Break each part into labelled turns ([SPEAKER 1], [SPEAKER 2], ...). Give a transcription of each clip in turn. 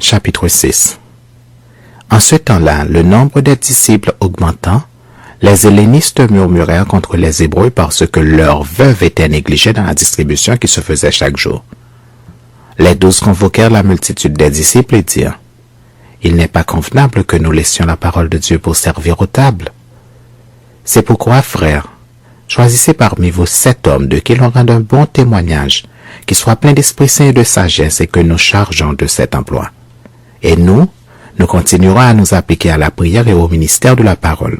[SPEAKER 1] Chapitre 6. En ce temps-là, le nombre des disciples augmentant, les hellénistes murmurèrent contre les Hébreux parce que leurs veuves étaient négligées dans la distribution qui se faisait chaque jour. Les 12 convoquèrent la multitude des disciples et dirent: Il n'est pas convenable que nous laissions la parole de Dieu pour servir aux tables. C'est pourquoi, frères, choisissez parmi vous 7 hommes de qui l'on rende un bon témoignage, qui soient pleins d'Esprit Saint et de sagesse, et que nous chargeons de cet emploi. Et nous continuerons à nous appliquer à la prière et au ministère de la parole.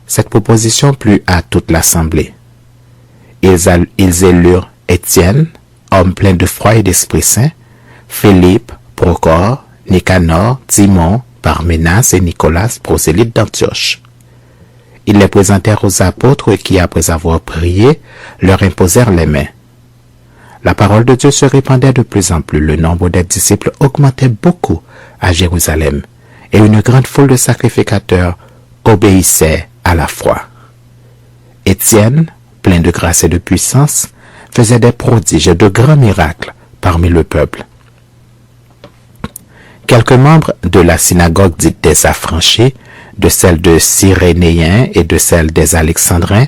[SPEAKER 1] Cette proposition plut à toute l'assemblée. Ils élurent Étienne, homme plein de foi et d'Esprit Saint, Philippe, Procor, Nicanor, Timon, Parménas et Nicolas, prosélytes d'Antioche. Ils les présentèrent aux apôtres qui, après avoir prié, leur imposèrent les mains. La parole de Dieu se répandait de plus en plus, le nombre des disciples augmentait beaucoup à Jérusalem, et une grande foule de sacrificateurs obéissait à la foi. Étienne, plein de grâce et de puissance, faisait des prodiges et de grands miracles parmi le peuple. Quelques membres de la synagogue dite des Affranchis, de celle de Cyrénéens et de celle des Alexandrins,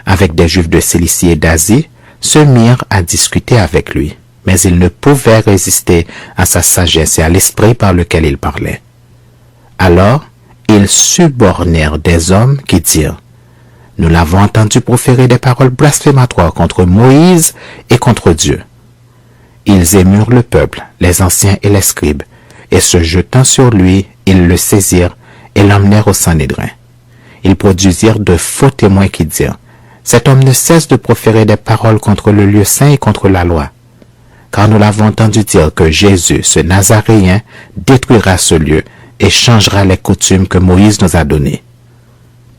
[SPEAKER 1] avec des Juifs de Cilicie et d'Asie, se mirent à discuter avec lui, mais ils ne pouvaient résister à sa sagesse et à l'esprit par lequel il parlait. Alors, ils subornèrent des hommes qui dirent: Nous l'avons entendu proférer des paroles blasphématoires contre Moïse et contre Dieu. Ils émurent le peuple, les anciens et les scribes, et se jetant sur lui, ils le saisirent et l'emmenèrent au Sanhédrin. Ils produisirent de faux témoins qui dirent: Cet homme ne cesse de proférer des paroles contre le lieu saint et contre la loi. Car nous l'avons entendu dire que Jésus, ce Nazaréen, détruira ce lieu et changera les coutumes que Moïse nous a données.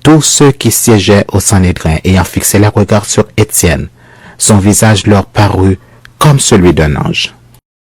[SPEAKER 1] Tous ceux qui siégeaient au Sanhédrin ayant fixé les regards sur Étienne, son visage leur parut comme celui d'un ange.